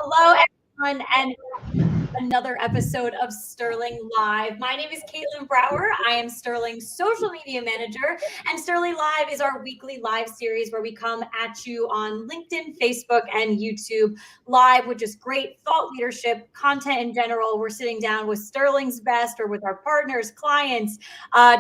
Hello, everyone, and another episode of Sterling Live. My name is Caitlin Brower. I am Sterling's social media manager, and Sterling Live is our weekly live series where we come at you on LinkedIn, Facebook, and YouTube live with just great thought leadership, content in general. We're sitting down with Sterling's best or with our partners, clients,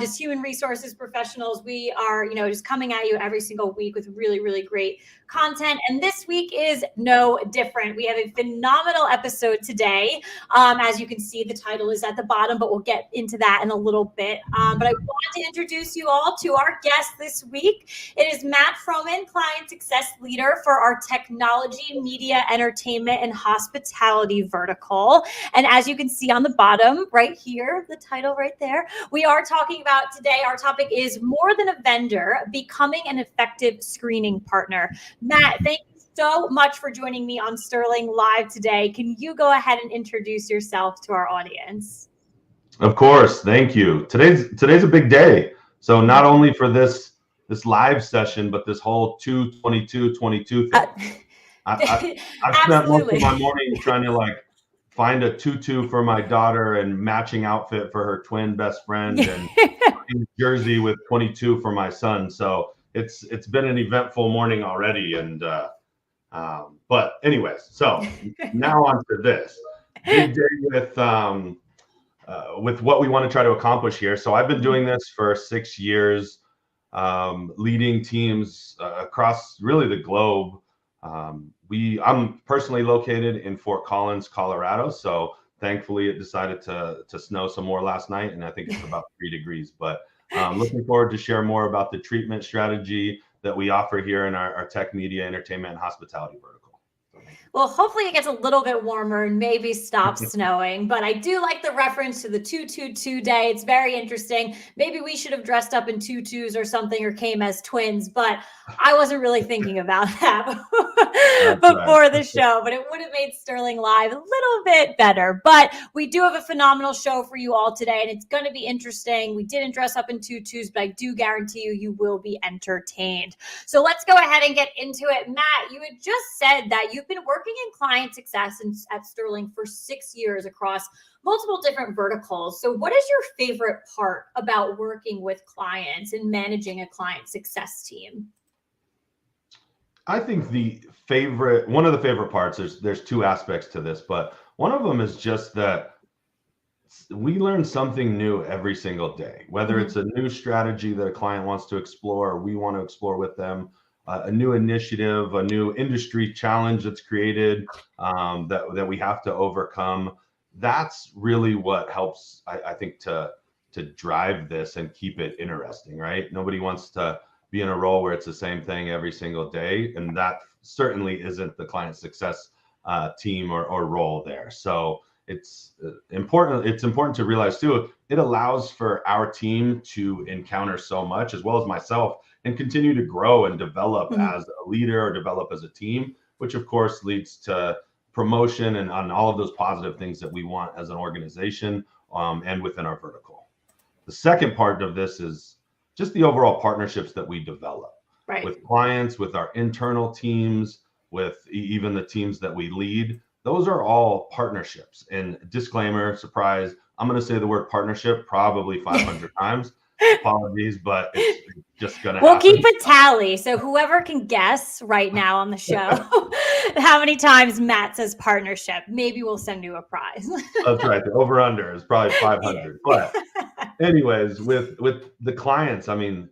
just human resources professionals. We are, just coming at you every single week with really, really great content. And this week is no different. We have a phenomenal episode today. As you can see, the title is at the bottom, but we'll get into that in a little bit. But I want to introduce you all to our guest this week. It is Matt Froman, Client Success Leader for our Technology, Media, Entertainment, and Hospitality vertical. And as you can see on the bottom right here, the title right there, we are talking about today, our topic is More Than a Vendor, Becoming an Effective Screening Partner. Matt, thank you so much for joining me on Sterling Live today. Can you go ahead and introduce yourself to our audience? Of course, thank you. Today's a big day. So not only for this live session, but this whole 2/22/22 thing. I've spent most of my morning trying to find a tutu for my daughter and matching outfit for her twin best friend and jersey with 22 for my son. So it's been an eventful morning already. And but anyways, so now on to this big day with what we want to try to accomplish here. So I've been doing this for 6 years, leading teams across really the globe. I'm personally located in Fort Collins, Colorado. So thankfully it decided to snow some more last night, and I think it's about 3 degrees. But looking forward to share more about the treatment strategy that we offer here in our tech, media, entertainment, and hospitality vertical. Well, hopefully it gets a little bit warmer and maybe stops snowing. But I do like the reference to the 222 day. It's very interesting. Maybe we should have dressed up in tutus or something or came as twins, but I wasn't really thinking about that before the show. But it would have made Sterling Live a little bit better. But we do have a phenomenal show for you all today, and it's going to be interesting. We didn't dress up in tutus, but I do guarantee you will be entertained. So let's go ahead and get into it. Matt, you had just said that you've been working in client success at Sterling for 6 years across multiple different verticals. So what is your favorite part about working with clients and managing a client success team? I think one of the favorite parts, there's 2 aspects to this, but one of them is just that we learn something new every single day, whether it's a new strategy that a client wants to explore, or we want to explore with them, a new initiative, a new industry challenge that's created that we have to overcome. That's really what helps, I think, to drive this and keep it interesting, right? Nobody wants to be in a role where it's the same thing every single day, and that certainly isn't the client success team or role there. So it's important to realize too, it allows for our team to encounter so much, as well as myself, and continue to grow and develop as a leader or develop as a team, which of course leads to promotion and on all of those positive things that we want as an organization and within our vertical. The second part of this is just the overall partnerships that we develop with clients, with our internal teams, with even the teams that we lead. Those are all partnerships. And disclaimer, surprise, I'm going to say the word partnership probably 500 times. Apologies, but it's just going to happen. We'll keep a tally. So whoever can guess right now on the show how many times Matt says partnership, maybe we'll send you a prize. That's right. The over-under is probably 500. But anyways, with the clients, I mean,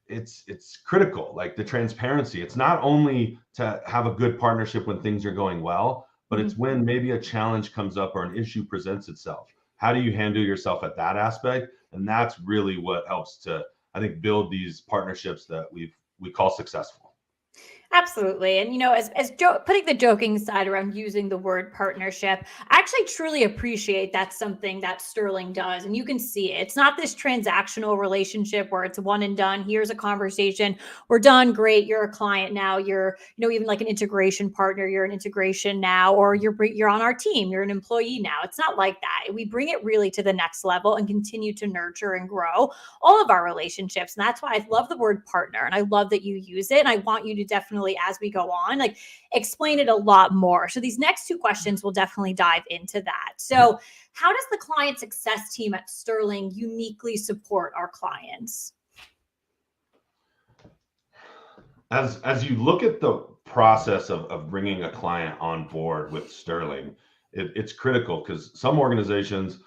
it's critical, like the transparency. It's not only to have a good partnership when things are going well, but it's when maybe a challenge comes up or an issue presents itself. How do you handle yourself at that aspect? And that's really what helps to, I think, build these partnerships that we call successful. Absolutely. And, as putting the joking side around using the word partnership, I actually truly appreciate that's something that Sterling does. And you can see it. It's not this transactional relationship where it's one and done. Here's a conversation. We're done. Great. You're a client now. You're, even like an integration partner. You're an integration now, or you're on our team. You're an employee now. It's not like that. We bring it really to the next level and continue to nurture and grow all of our relationships. And that's why I love the word partner. And I love that you use it. And I want you to definitely personally as we go on? Like, explain it a lot more. So these next two questions will definitely dive into that. So how does the client success team at Sterling uniquely support our clients? As you look at the process of bringing a client on board with Sterling, it's critical because some organizations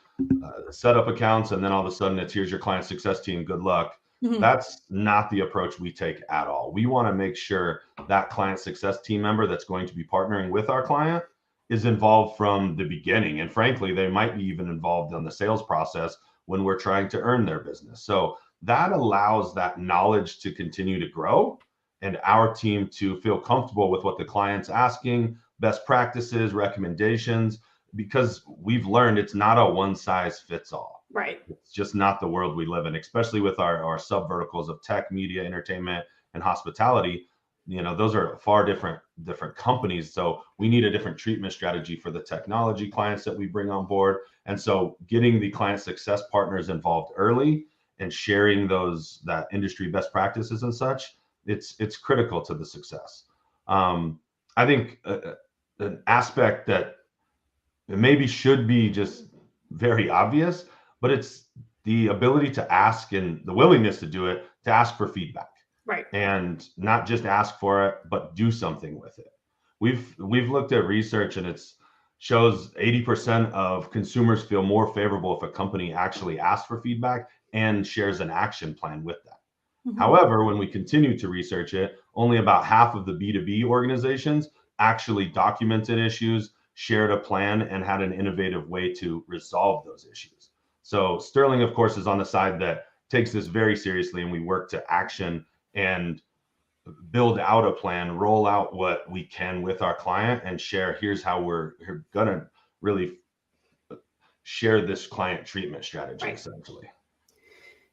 set up accounts and then all of a sudden it's here's your client success team, good luck. Mhm. That's not the approach we take at all. We want to make sure that client success team member that's going to be partnering with our client is involved from the beginning. And frankly, they might be even involved in the sales process when we're trying to earn their business. So that allows that knowledge to continue to grow and our team to feel comfortable with what the client's asking, best practices, recommendations, because we've learned it's not a one size fits all. Right. It's just not the world we live in, especially with our sub verticals of tech, media, entertainment, and hospitality. You know, those are far different companies. So we need a different treatment strategy for the technology clients that we bring on board. And so getting the client success partners involved early and sharing that industry best practices and such, it's critical to the success. I think an aspect that maybe should be just very obvious, but it's the ability to ask and the willingness to do it, to ask for feedback. Right. And not just ask for it, but do something with it. We've looked at research and it shows 80% of consumers feel more favorable if a company actually asks for feedback and shares an action plan with that. Mhm. However, when we continue to research it, only about half of the B2B organizations actually documented issues, shared a plan, and had an innovative way to resolve those issues. So Sterling, of course, is on the side that takes this very seriously, and we work to action and build out a plan, roll out what we can with our client, and share here's how we're going to really share this client treatment strategy, Right. essentially.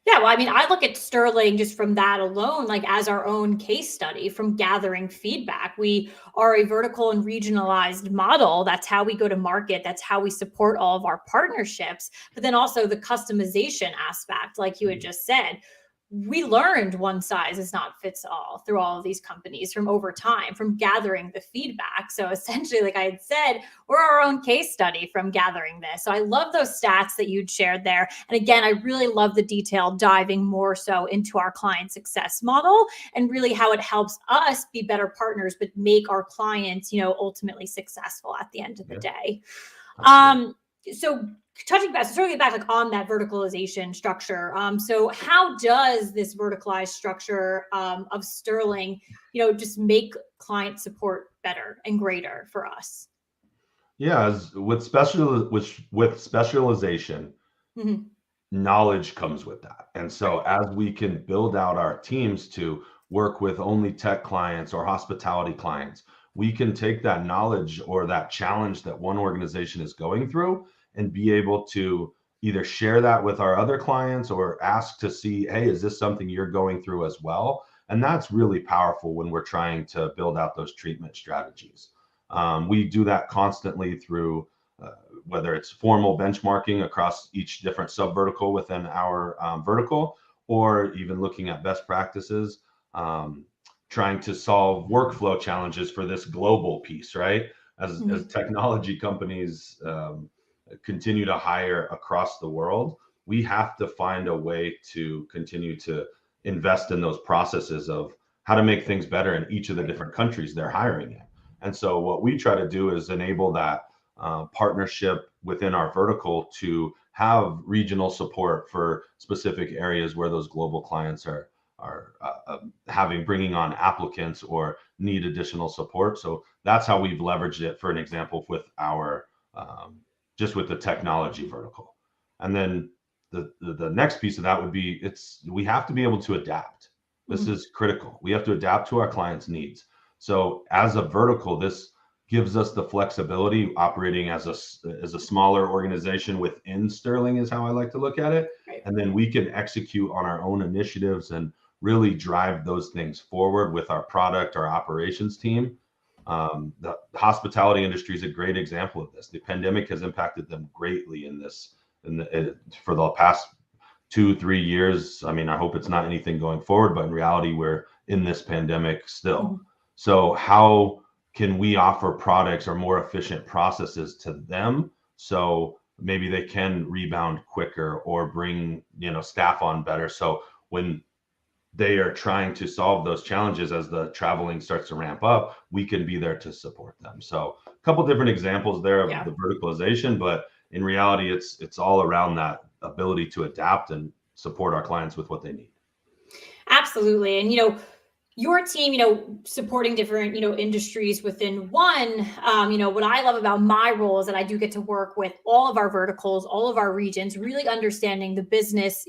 Yeah, well, I mean, I look at Sterling just from that alone, like as our own case study from gathering feedback. We are a vertical and regionalized model. That's how we go to market. That's how we support all of our partnerships. But then also the customization aspect, like you had just said. We learned one size is not fits all through all of these companies from over time, from gathering the feedback. So essentially, like I had said, we're our own case study from gathering this. So I love those stats that you'd shared there. And again, I really love the detail diving more so into our client success model and really how it helps us be better partners, but make our clients, ultimately successful at the end of the day. So circling back like on that verticalization structure. So how does this verticalized structure of Sterling, just make client support better and greater for us? Yeah, with specialization, Mm-hmm. knowledge comes with that. And so as we can build out our teams to work with only tech clients or hospitality clients, we can take that knowledge or that challenge that one organization is going through and be able to either share that with our other clients or ask to see, hey, is this something you're going through as well? And that's really powerful when we're trying to build out those treatment strategies. We do that constantly through whether it's formal benchmarking across each different sub vertical within our vertical, or even looking at best practices, trying to solve workflow challenges for this global piece, right? As technology companies continue to hire across the world, we have to find a way to continue to invest in those processes of how to make things better in each of the different countries they're hiring in. And so what we try to do is enable that partnership within our vertical to have regional support for specific areas where those global clients are bringing on applicants or need additional support. So that's how we've leveraged it. For an example, with our just with the technology vertical, and then the next piece of that would be we have to be able to adapt. This is critical. We have to adapt to our clients' needs. So as a vertical, this gives us the flexibility operating as a smaller organization within Sterling is how I like to look at it. Right. And then we can execute on our own initiatives and really drive those things forward with our product, our operations team. The hospitality industry is a great example of this. The pandemic has impacted them greatly for the past 2-3 years. I mean, I hope it's not anything going forward, but in reality, we're in this pandemic still. So how can we offer products or more efficient processes to them so maybe they can rebound quicker or bring, staff on better. So when they are trying to solve those challenges as the traveling starts to ramp up, we can be there to support them. So a couple different examples there of the verticalization, but in reality, it's all around that ability to adapt and support our clients with what they need. Absolutely. And, your team, supporting different, industries within one, what I love about my role is that I do get to work with all of our verticals, all of our regions, really understanding the business,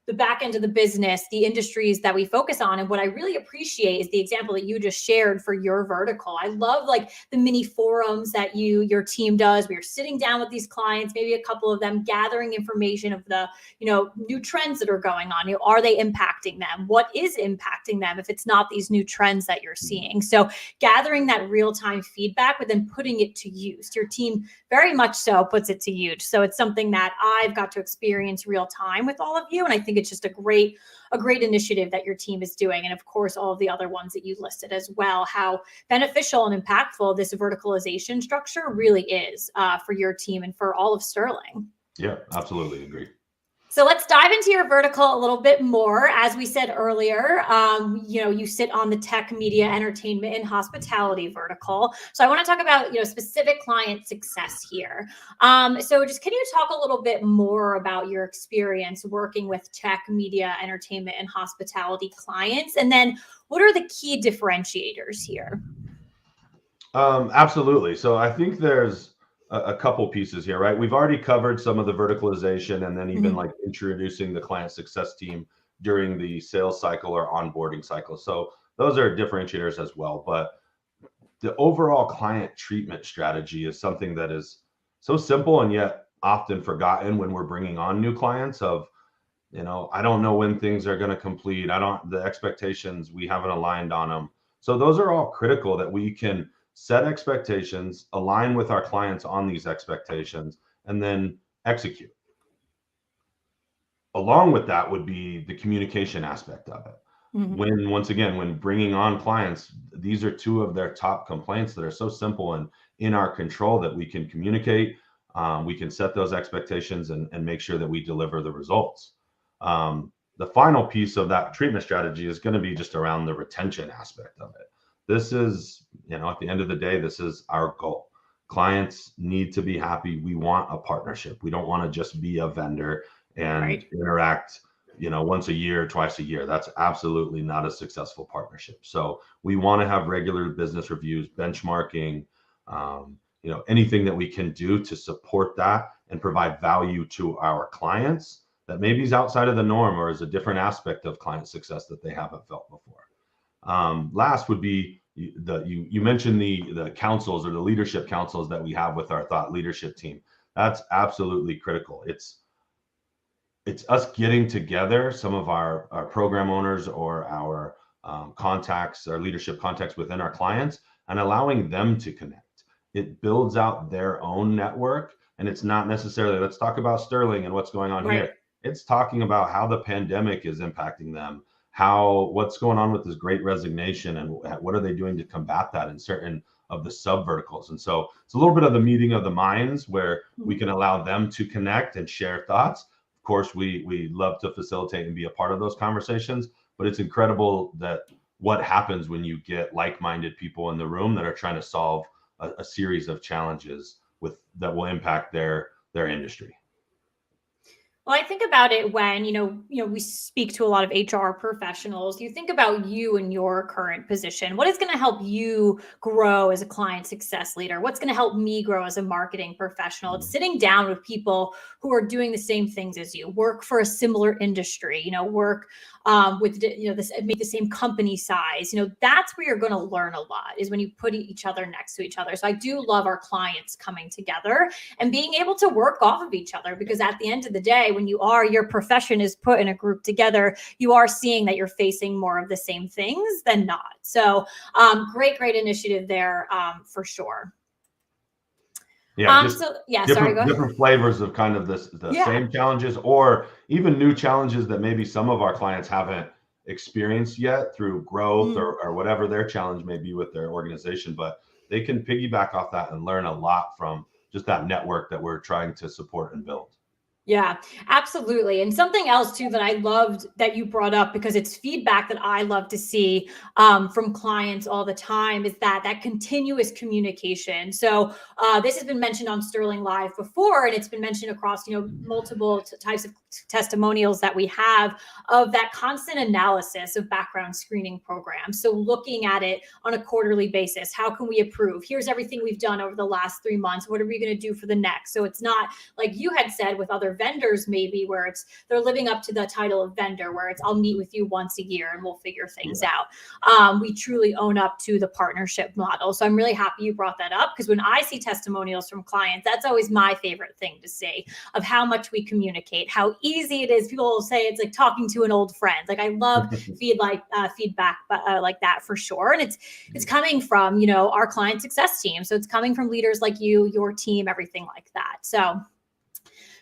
the back end of the business, the industries that we focus on. And what I really appreciate is the example that you just shared for your vertical. I love like the mini forums that your team does. We are sitting down with these clients, maybe a couple of them, gathering information of the, new trends that are going on. Are they impacting them? What is impacting them if it's not these new trends that you're seeing? So gathering that real-time feedback, but then putting it to use. Your team very much so puts it to use. So it's something that I've got to experience real time with all of you. And I think it's just a great initiative that your team is doing. And of course, all of the other ones that you listed as well, how beneficial and impactful this verticalization structure really is for your team and for all of Sterling. Yeah, absolutely agree. So let's dive into your vertical a little bit more. As we said earlier, you sit on the tech, media, entertainment, and hospitality vertical. So I want to talk about, specific client success here. So just can you talk a little bit more about your experience working with tech, media, entertainment, and hospitality clients? And then what are the key differentiators here? Absolutely. So I think there's a couple pieces here, right? We've already covered some of the verticalization and then even like introducing the client success team during the sales cycle or onboarding cycle. So those are differentiators as well. But the overall client treatment strategy is something that is so simple and yet often forgotten when we're bringing on new clients of, I don't know when things are going to complete. The expectations, we haven't aligned on them. So those are all critical that we can set expectations, align with our clients on these expectations, and then execute. Along with that would be the communication aspect of it. When bringing on clients, these are two of their top complaints that are so simple and in our control that we can communicate, we can set those expectations and make sure that we deliver the results. The final piece of that treatment strategy is going to be just around the retention aspect of it. This is, at the end of the day, this is our goal. Clients need to be happy. We want a partnership. We don't want to just be a vendor and interact, once a year, twice a year. That's absolutely not a successful partnership. So we want to have regular business reviews, benchmarking, anything that we can do to support that and provide value to our clients that maybe is outside of the norm or is a different aspect of client success that they haven't felt before. Last would be you mentioned the councils or the leadership councils that we have with our thought leadership team. That's absolutely critical. It's us getting together, some of our program owners or our contacts, our leadership contacts within our clients, and allowing them to connect. It builds out their own network, and it's not necessarily let's talk about Sterling and what's going on here. It's talking about how the pandemic is impacting them, what's going on with this great resignation, and what are they doing to combat that in certain of the sub verticals. And so it's a little bit of the meeting of the minds where we can allow them to connect and share thoughts. Of course, we love to facilitate and be a part of those conversations, but it's incredible that what happens when you get like-minded people in the room that are trying to solve a series of challenges that will impact their industry. Well, I think about it when, we speak to a lot of HR professionals. You think about you and your current position. What is going to help you grow as a client success leader? What's going to help me grow as a marketing professional? It's sitting down with people who are doing the same things as you, work for a similar industry, work with, make the same company size. That's where you're going to learn a lot, is when you put each other next to each other. So I do love our clients coming together and being able to work off of each other, because at the end of the day, when your profession is put in a group together, you are seeing that you're facing more of the same things than not. So great initiative there for sure. Yeah, sorry, different flavors of kind of the same challenges, or even new challenges that maybe some of our clients haven't experienced yet through growth or whatever their challenge may be with their organization, but they can piggyback off that and learn a lot from just that network that we're trying to support and build. Yeah, absolutely. And something else too that I loved that you brought up, because it's feedback that I love to see from clients all the time, is that continuous communication. So this has been mentioned on Sterling Live before, and it's been mentioned across multiple types of testimonials that we have, of that constant analysis of background screening programs. So looking at it on a quarterly basis, how can we improve? Here's everything we've done over the last 3 months. What are we going to do for the next? So it's not like you had said with other vendors, maybe where they're living up to the title of vendor, where it's I'll meet with you once a year and we'll figure things out. We truly own up to the partnership model. So I'm really happy you brought that up, because when I see testimonials from clients, that's always my favorite thing to see, of how much we communicate, how easy it is. People will say it's like talking to an old friend. Like I love feedback like that for sure. And it's coming from, our client success team. So it's coming from leaders like you, your team, everything like that. So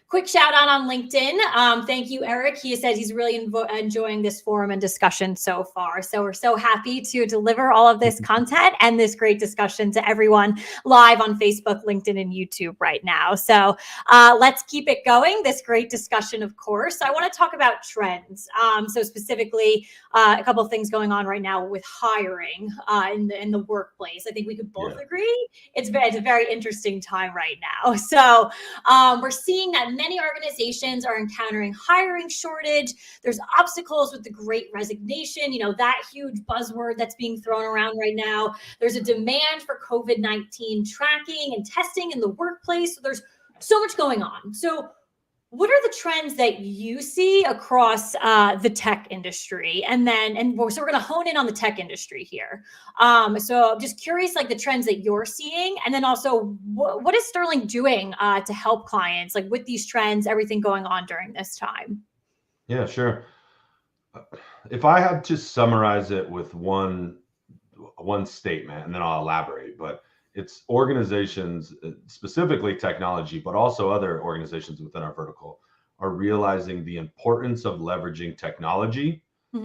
quick shout out on LinkedIn. Thank you, Eric. He says he's really enjoying this forum and discussion so far. So we're so happy to deliver all of this content and this great discussion to everyone live on Facebook, LinkedIn, and YouTube right now. So let's keep it going. This great discussion, of course. I want to talk about trends. So specifically, a couple of things going on right now with hiring in the workplace. I think we could both agree it's a very interesting time right now. So we're seeing that many organizations are encountering hiring shortage. There's obstacles with the great resignation, that huge buzzword that's being thrown around right now. There's a demand for COVID-19 tracking and testing in the workplace. So there's so much going on. So what are the trends that you see across the tech industry? And so we're going to hone in on the tech industry here. So I'm just curious, like the trends that you're seeing, and then also what is Sterling doing to help clients, like with these trends, everything going on during this time? Yeah, sure. If I had to summarize it with one statement, and then I'll elaborate, but it's organizations, specifically technology, but also other organizations within our vertical, are realizing the importance of leveraging technology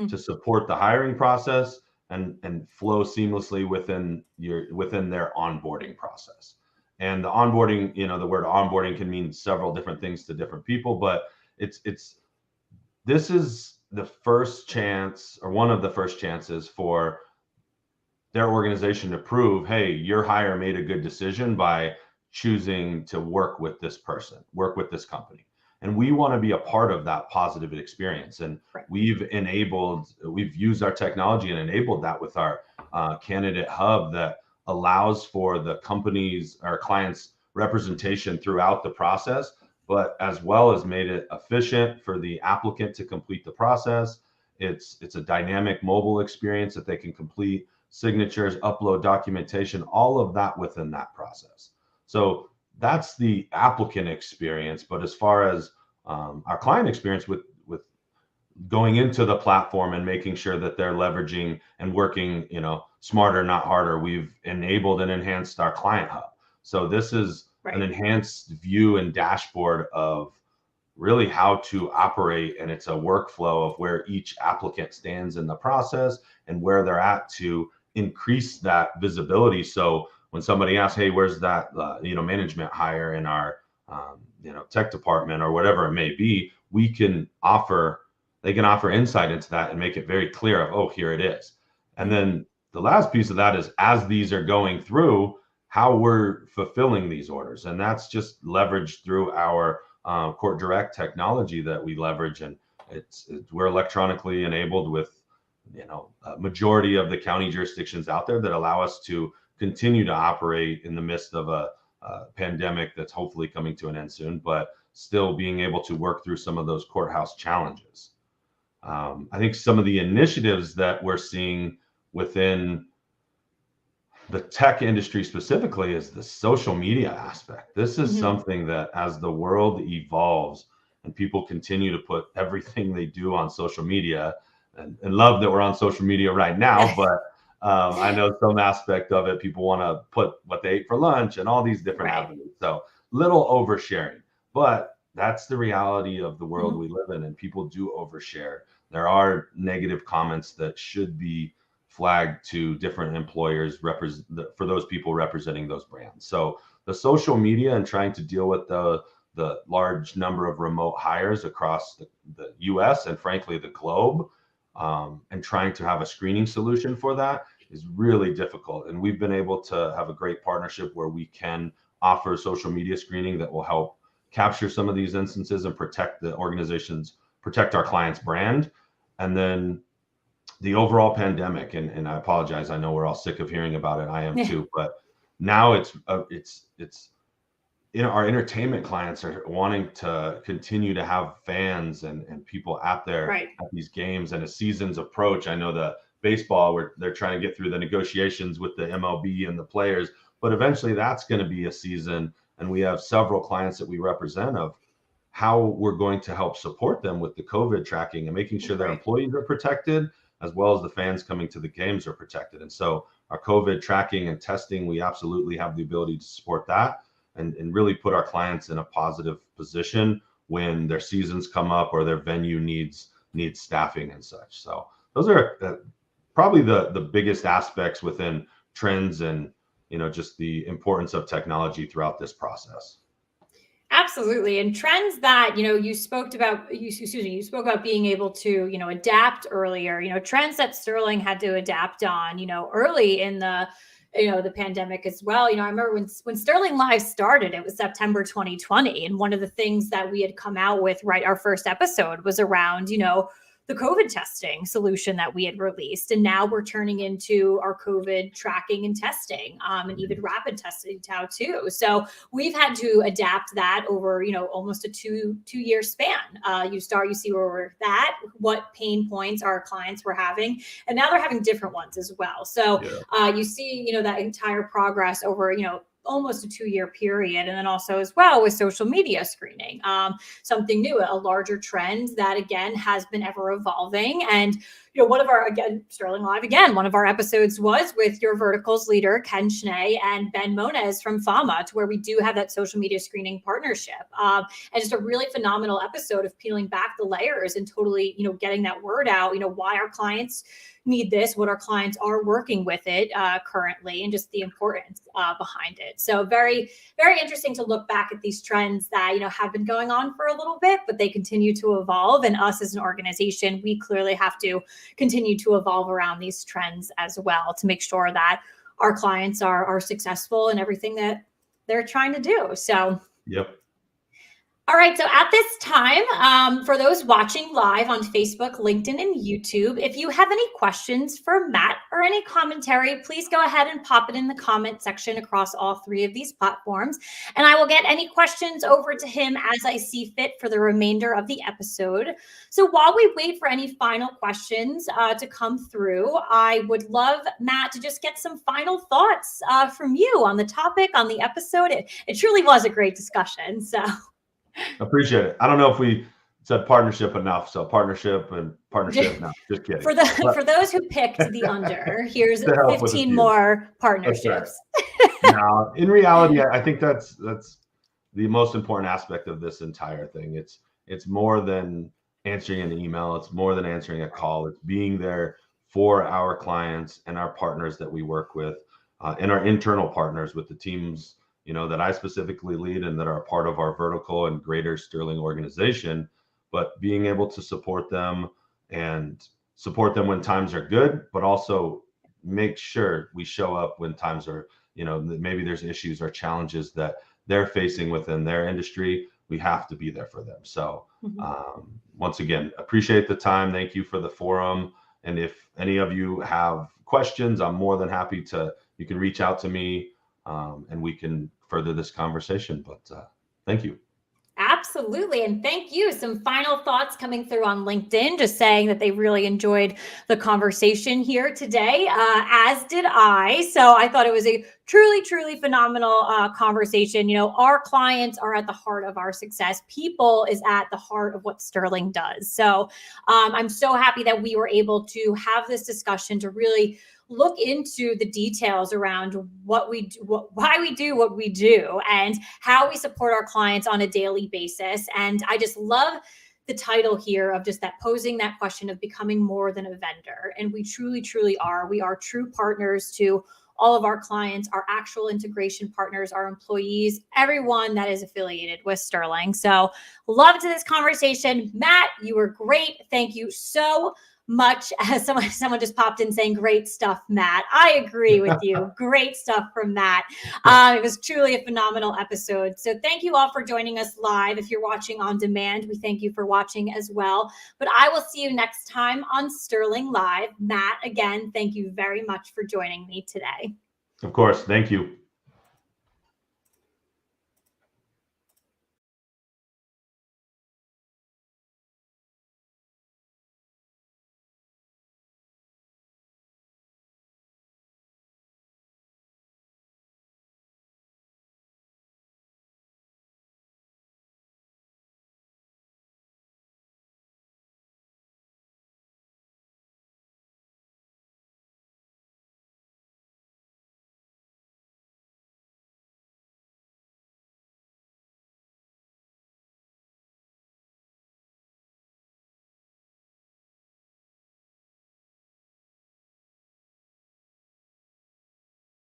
to support the hiring process and flow seamlessly within their onboarding process. And the onboarding, the word onboarding can mean several different things to different people, but this is the first chance, or one of the first chances, for their organization to prove, hey, your hire made a good decision by choosing to work with this person, work with this company. And we want to be a part of that positive experience. And we've used our technology and enabled that with our candidate hub that allows for the company's, our clients' representation throughout the process, but as well as made it efficient for the applicant to complete the process. It's a dynamic mobile experience that they can complete signatures, upload documentation, all of that within that process. So that's the applicant experience. But as far as our client experience with going into the platform and making sure that they're leveraging and working, smarter, not harder, we've enabled and enhanced our client hub. So this is an enhanced view and dashboard of really how to operate, and it's a workflow of where each applicant stands in the process and where they're at to increase that visibility. So when somebody asks, hey, where's that management hire in our tech department or whatever it may be, they can offer insight into that and make it very clear of, oh, here it is. And then the last piece of that is, as these are going through, how we're fulfilling these orders. And that's just leveraged through our Court Direct technology that we leverage. And we're electronically enabled with a majority of the county jurisdictions out there that allow us to continue to operate in the midst of a pandemic that's hopefully coming to an end soon, but still being able to work through some of those courthouse challenges. I think some of the initiatives that we're seeing within the tech industry specifically is the social media aspect. This is something that, as the world evolves and people continue to put everything they do on social media, and love that we're on social media right now, but I know some aspect of it, people want to put what they ate for lunch and all these different avenues. So little oversharing, but that's the reality of the world we live in, and people do overshare. there are negative comments that should be flagged to different employers for those people representing those brands. So the social media and trying to deal with the large number of remote hires across the US and frankly the globe, and trying to have a screening solution for that is really difficult. And we've been able to have a great partnership where we can offer social media screening that will help capture some of these instances and protect our client's brand. And then the overall pandemic, and I apologize, I know we're all sick of hearing about it. I am too, but now it's our entertainment clients are wanting to continue to have fans and people out there Right. at these games. And as seasons approach, I know the baseball where they're trying to get through the negotiations with the MLB and the players, but eventually that's going to be a season. And we have several clients that we represent of how we're going to help support them with the COVID tracking and making sure their employees are protected, as well as the fans coming to the games are protected. And so our COVID tracking and testing, we absolutely have the ability to support that and really put our clients in a positive position when their seasons come up or their venue needs staffing and such. So those are probably the biggest aspects within trends and just the importance of technology throughout this process. Absolutely. And trends that, you spoke about being able to, adapt earlier, trends that Sterling had to adapt on, early in the pandemic as well. I remember when Sterling Live started, it was September 2020. And one of the things that we had come out with, right, our first episode was around, the COVID testing solution that we had released. And now we're turning into our COVID tracking and testing, and even rapid testing now too. So we've had to adapt that over, almost a two-year span. You see where we're at, what pain points our clients were having, and now they're having different ones as well. So you see, that entire progress over, almost a 2-year period. And then also as well with social media screening, something new, a larger trend that again has been ever evolving. And one of our, again, Sterling Live, again, one of our episodes was with your verticals leader, Ken Schnee and Ben Moniz from Fama, to where we do have that social media screening partnership. And just a really phenomenal episode of peeling back the layers and totally, getting that word out, why our clients need this, what our clients are working with it currently, and just the importance behind it. So very, very interesting to look back at these trends that, have been going on for a little bit, but they continue to evolve. And us as an organization, we clearly have to continue to evolve around these trends as well to make sure that our clients are successful in everything that they're trying to do. So, yep. All right. So at this time, for those watching live on Facebook, LinkedIn, and YouTube, if you have any questions for Matt or any commentary, please go ahead and pop it in the comment section across all 3 of these platforms. And I will get any questions over to him as I see fit for the remainder of the episode. So while we wait for any final questions to come through, I would love, Matt, to just get some final thoughts from you on the topic, on the episode. It truly was a great discussion. So. Appreciate it. I don't know if we said partnership enough. So partnership. No, just kidding. For those who picked the under, here's 15 more partnerships. No, in reality, I think that's the most important aspect of this entire thing. It's more than answering an email. It's more than answering a call. It's being there for our clients and our partners that we work with, and our internal partners with the teams that I specifically lead and that are a part of our vertical and greater Sterling organization, but being able to support them when times are good, but also make sure we show up when times are, maybe there's issues or challenges that they're facing within their industry. We have to be there for them. So once again, appreciate the time. Thank you for the forum. And if any of you have questions, I'm more than happy you can reach out to me, and we can further this conversation. But thank you. Absolutely. And thank you. Some final thoughts coming through on LinkedIn, just saying that they really enjoyed the conversation here today, as did I. So I thought it was a truly, truly phenomenal conversation. Our clients are at the heart of our success. People is at the heart of what Sterling does. So I'm so happy that we were able to have this discussion to really look into the details around what we do, why we do what we do, and how we support our clients on a daily basis. And I just love the title here of just that posing that question of becoming more than a vendor. And we truly, truly are. We are true partners to all of our clients, our actual integration partners, our employees, everyone that is affiliated with Sterling. So love to this conversation. Matt, you were great. Thank you so much. As someone just popped in saying, great stuff, Matt. I agree with you. Great stuff from Matt. It was truly a phenomenal episode. So thank you all for joining us live. If you're watching on demand, we thank you for watching as well. But I will see you next time on Sterling Live. Matt, again, thank you very much for joining me today. Of course. Thank you.